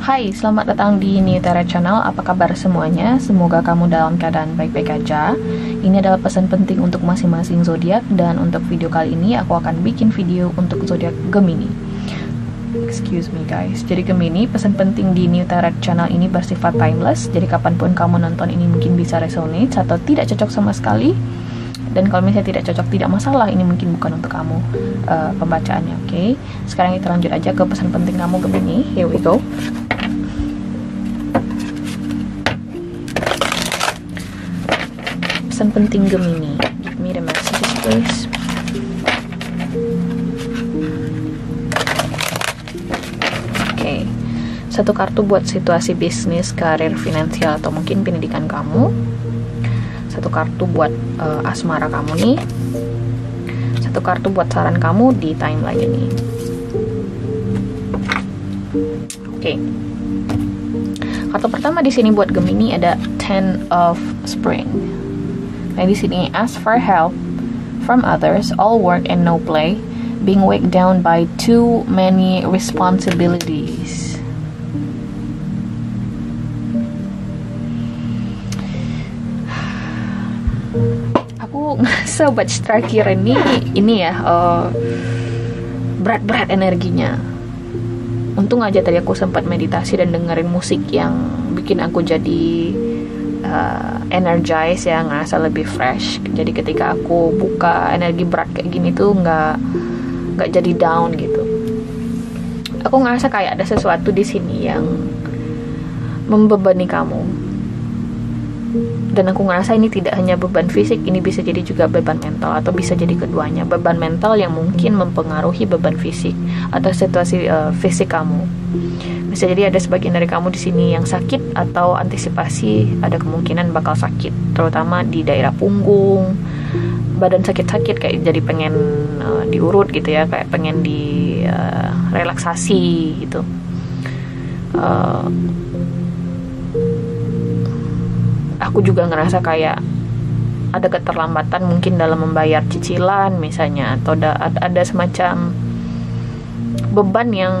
Hai, selamat datang di New Tarot Channel. Apa kabar semuanya? Semoga kamu dalam keadaan baik-baik aja. Ini adalah pesan penting untuk masing-masing zodiak, dan untuk video kali ini aku akan bikin video untuk zodiak Gemini. Excuse me guys. Jadi Gemini, pesan penting di New Tarot Channel ini bersifat timeless. Jadi kapanpun kamu nonton ini mungkin bisa resonate atau tidak cocok sama sekali. Dan kalau misalnya tidak cocok, tidak masalah, ini mungkin bukan untuk kamu pembacaannya, oke? Sekarang kita lanjut aja ke pesan penting kamu Gemini. Here we go. Pesan penting Gemini. Give me the messages please. Oke. Satu kartu buat situasi bisnis, karir, finansial, atau mungkin pendidikan kamu. Satu kartu buat asmara kamu nih. Satu kartu buat saran kamu di timeline ini. Oke. Kartu pertama di sini buat Gemini ada Ten of Spring. Nah di sini, ask for help from others, all work and no play, being weighed down by too many responsibilities. Aku ngerasa batch terakhir ini ya berat-berat energinya. Untung aja tadi aku sempat meditasi dan dengerin musik yang bikin aku jadi energize ya, ngerasa lebih fresh. Jadi ketika aku buka energi berat kayak gini tuh nggak jadi down gitu. Aku ngerasa kayak ada sesuatu di sini yang membebani kamu. Dan aku ngerasa ini tidak hanya beban fisik, ini bisa jadi juga beban mental, atau bisa jadi keduanya. Beban mental yang mungkin mempengaruhi beban fisik atau situasi fisik kamu. Bisa jadi ada sebagian dari kamu di sini yang sakit, atau antisipasi ada kemungkinan bakal sakit, terutama di daerah punggung, badan sakit-sakit kayak jadi pengen diurut gitu ya, kayak pengen di relaksasi gitu. Aku juga ngerasa kayak ada keterlambatan mungkin dalam membayar cicilan misalnya, atau ada semacam beban yang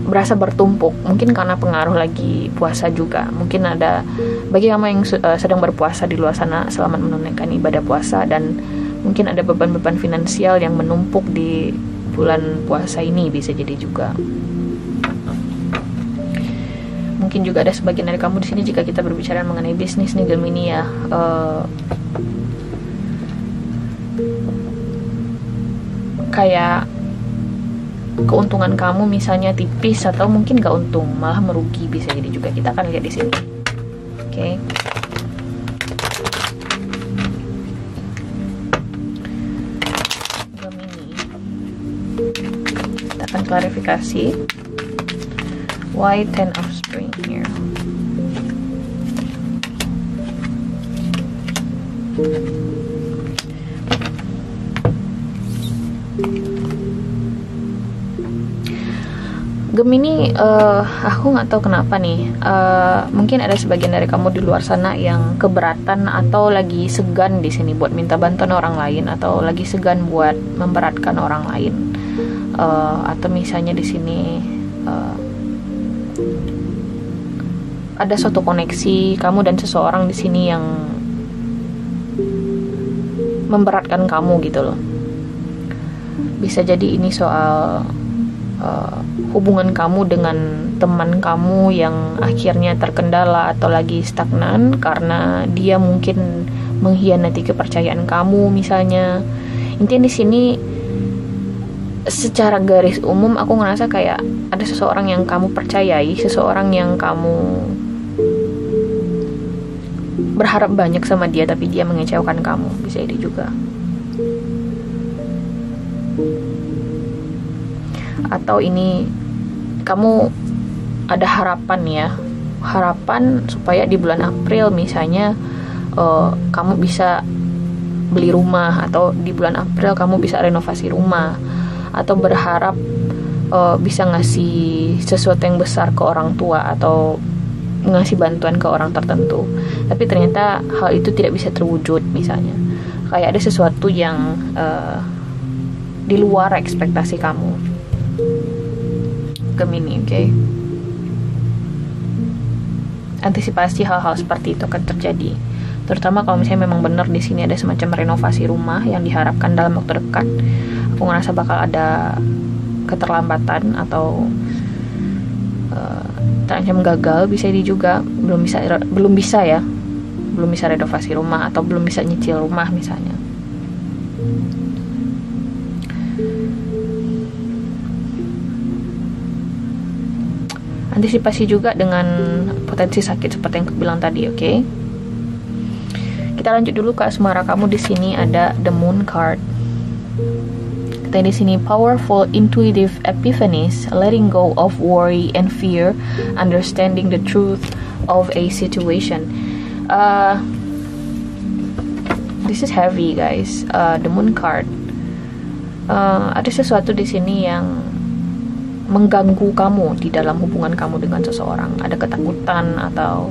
berasa bertumpuk, mungkin karena pengaruh lagi puasa juga. Mungkin ada bagi kamu yang sedang berpuasa di luar sana, selamat menunaikan ibadah puasa, dan mungkin ada beban-beban finansial yang menumpuk di bulan puasa ini, bisa jadi juga. Mungkin juga ada sebagian dari kamu di sini, jika kita berbicara mengenai bisnis nih Gemini ya, kayak keuntungan kamu misalnya tipis, atau mungkin gak untung, malah merugi, bisa jadi juga. Kita akan lihat di sini. Oke. Gemini. Kita akan klarifikasi. Why Ten of Spring here? Gemini, aku nggak tahu kenapa nih. Mungkin ada sebagian dari kamu di luar sana yang keberatan atau lagi segan di sini buat minta bantuan orang lain, atau lagi segan buat memberatkan orang lain, atau misalnya di sini ada suatu koneksi kamu dan seseorang di sini yang memberatkan kamu gitu loh. Bisa jadi ini soal hubungan kamu dengan teman kamu yang akhirnya terkendala atau lagi stagnan karena dia mungkin mengkhianati kepercayaan kamu misalnya. Intinya di sini secara garis umum aku ngerasa kayak ada seseorang yang kamu percayai, seseorang yang kamu berharap banyak sama dia, tapi dia mengecewakan kamu, bisa jadi juga. Atau ini kamu ada harapan ya, harapan supaya di bulan April misalnya kamu bisa beli rumah, atau di bulan April kamu bisa renovasi rumah, atau berharap bisa ngasih sesuatu yang besar ke orang tua, atau ngasih bantuan ke orang tertentu, tapi ternyata hal itu tidak bisa terwujud misalnya. Kayak ada sesuatu yang di luar ekspektasi kamu Gemini, oke? antisipasi hal-hal seperti itu akan terjadi. Terutama kalau misalnya memang benar di sini ada semacam renovasi rumah yang diharapkan dalam waktu dekat. Aku ngerasa bakal ada keterlambatan atau terancam gagal, bisa juga belum bisa renovasi rumah atau belum bisa nyicil rumah misalnya. Antisipasi juga dengan potensi sakit seperti yang aku bilang tadi, oke? Kita lanjut dulu ke asmara kamu. Di sini ada the moon card. Kita di sini powerful intuitive epiphanies, letting go of worry and fear, understanding the truth of a situation. This is heavy, guys. The moon card. Ada sesuatu di sini yang mengganggu kamu di dalam hubungan kamu dengan seseorang. Ada ketakutan atau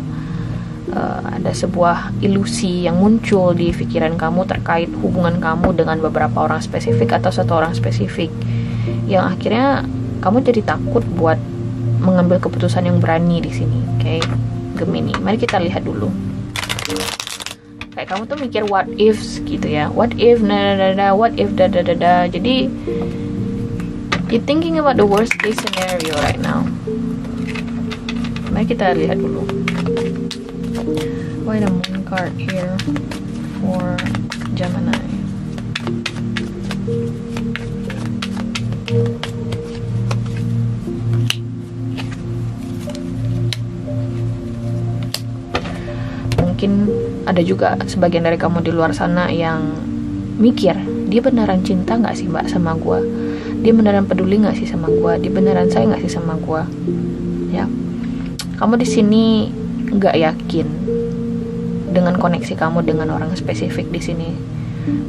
ada sebuah ilusi yang muncul di pikiran kamu terkait hubungan kamu dengan beberapa orang spesifik atau satu orang spesifik, yang akhirnya kamu jadi takut buat mengambil keputusan yang berani di sini. Oke, Gemini. Mari kita lihat dulu. Kayak kamu tuh mikir what ifs gitu ya. What if what if Jadi you're thinking about the worst case scenario right now. Mari kita lihat dulu. Why the moon card here for Gemini? Mungkin ada juga sebagian dari kamu di luar sana yang mikir, dia beneran cinta gak sih mbak sama gue? Dia beneran peduli gak sih sama gue? Dia beneran sayang gak sih sama gue? Ya, kamu di sini gak yakin dengan koneksi kamu dengan orang spesifik di sini.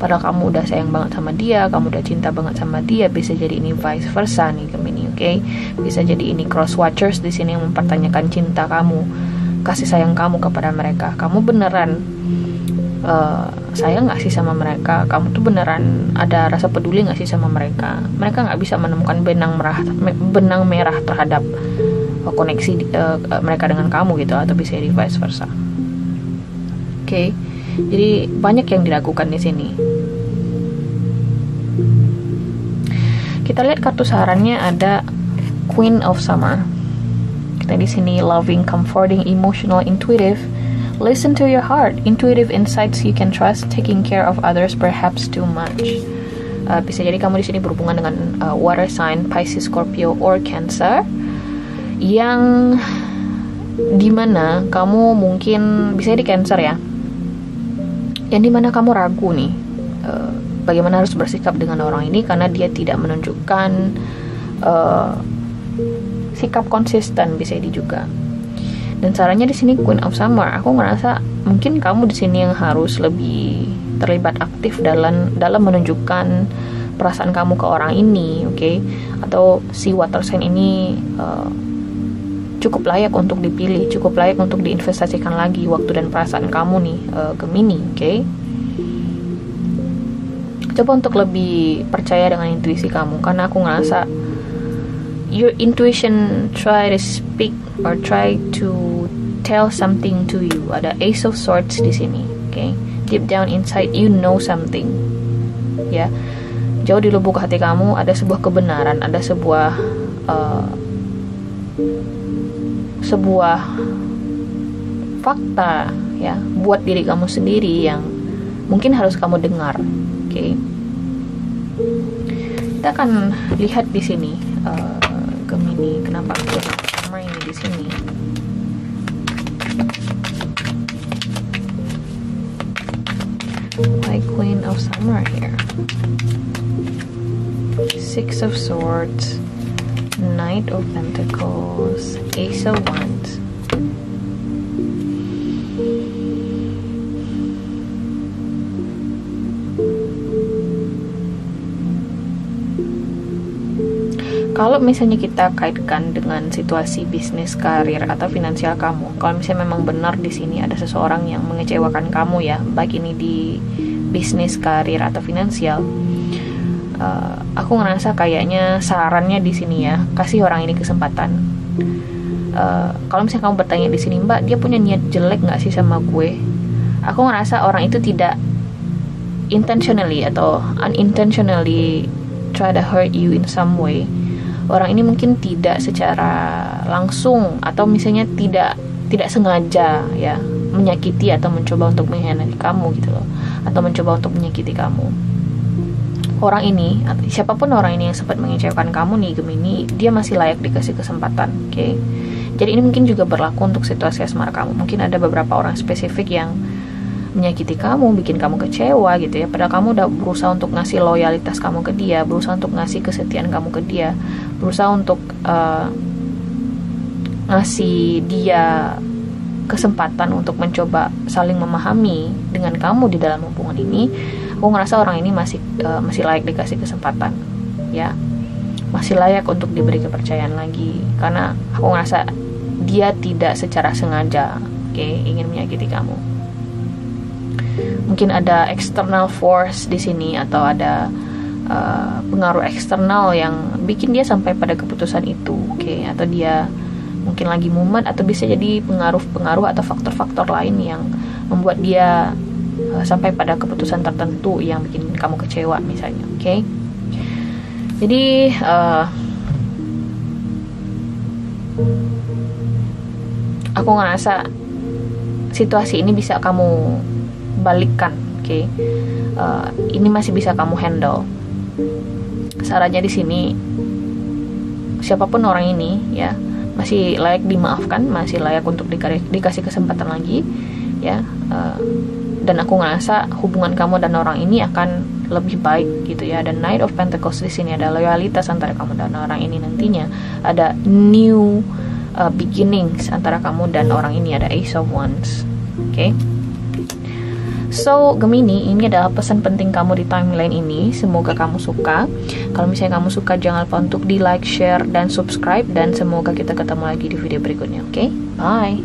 Padahal kamu udah sayang banget sama dia, kamu udah cinta banget sama dia. Bisa jadi ini vice versa nih Gemini, oke? Bisa jadi ini cross watchers di sini yang mempertanyakan cinta kamu, kasih sayang kamu kepada mereka. Kamu beneran sayang gak sih sama mereka? Kamu tuh beneran ada rasa peduli gak sih sama mereka? Mereka gak bisa menemukan benang merah terhadap koneksi mereka dengan kamu gitu, atau bisa jadi vice versa. Oke, jadi banyak yang diragukan di sini. Kita lihat kartu sarannya, ada Queen of Summer. Kita di sini loving, comforting, emotional, intuitive. Listen to your heart. Intuitive insights you can trust. Taking care of others perhaps too much. Bisa jadi kamu di sini berhubungan dengan water sign, Pisces, Scorpio, or Cancer, yang dimana kamu mungkin bisa di Cancer ya, yang dimana kamu ragu nih bagaimana harus bersikap dengan orang ini karena dia tidak menunjukkan sikap konsisten, bisa jadi juga. Dan sarannya di sini Queen of Summer. Aku ngerasa mungkin kamu di sini yang harus lebih terlibat aktif dalam menunjukkan perasaan kamu ke orang ini, oke? Atau si water sign ini cukup layak untuk dipilih, cukup layak untuk diinvestasikan lagi waktu dan perasaan kamu nih, Gemini, oke? Coba untuk lebih percaya dengan intuisi kamu, karena aku ngerasa your intuition try to speak or try to tell something to you. Ada Ace of Swords di sini, oke? Deep down inside you know something, ya. Jauh di lubuk hati kamu ada sebuah kebenaran, ada sebuah fakta ya buat diri kamu sendiri yang mungkin harus kamu dengar, oke? Kita akan lihat di sini Gemini, kenapa sama ini di sini. Why Queen of Summer here? Six of Swords, Knight of Pentacles, Ace of Wands. Kalau misalnya kita kaitkan dengan situasi bisnis, karir, atau finansial kamu, kalau misalnya memang benar di sini ada seseorang yang mengecewakan kamu ya, baik ini di bisnis, karir, atau finansial, aku ngerasa kayaknya sarannya di sini ya, kasih orang ini kesempatan. Kalau misalnya kamu bertanya di sini, Mbak, dia punya niat jelek nggak sih sama gue? Aku ngerasa orang itu tidak intentionally atau unintentionally try to hurt you in some way. Orang ini mungkin tidak secara langsung atau misalnya tidak sengaja ya menyakiti atau mencoba untuk mengkhianati kamu gitu loh, atau mencoba untuk menyakiti kamu. Orang ini, siapapun orang ini yang sempat mengecewakan kamu nih Gemini, dia masih layak dikasih kesempatan, oke? Jadi ini mungkin juga berlaku untuk situasi asmara kamu. Mungkin ada beberapa orang spesifik yang menyakiti kamu, bikin kamu kecewa gitu ya. Padahal kamu udah berusaha untuk ngasih loyalitas kamu ke dia, berusaha untuk ngasih kesetiaan kamu ke dia, berusaha untuk ngasih dia kesempatan untuk mencoba saling memahami dengan kamu di dalam hubungan ini. Aku ngerasa orang ini masih layak dikasih kesempatan, ya, masih layak untuk diberi kepercayaan lagi, karena aku ngerasa dia tidak secara sengaja, ingin menyakiti kamu. Mungkin ada external force di sini atau ada pengaruh eksternal yang bikin dia sampai pada keputusan itu, atau dia mungkin lagi mumet, atau bisa jadi pengaruh atau faktor-faktor lain yang membuat dia sampai pada keputusan tertentu yang bikin kamu kecewa misalnya, Jadi aku ngerasa situasi ini bisa kamu balikkan, ini masih bisa kamu handle. Sarannya di sini, siapapun orang ini ya masih layak dimaafkan, masih layak untuk dikasih kesempatan lagi, ya. Dan aku ngerasa hubungan kamu dan orang ini akan lebih baik gitu ya. Dan Knight of Pentacles di sini ada loyalitas antara kamu dan orang ini nantinya. Ada new beginnings antara kamu dan orang ini. Ada Ace of Wands. So Gemini, ini adalah pesan penting kamu di timeline ini. Semoga kamu suka. Kalau misalnya kamu suka, jangan lupa untuk di like, share, dan subscribe. Dan semoga kita ketemu lagi di video berikutnya. Bye.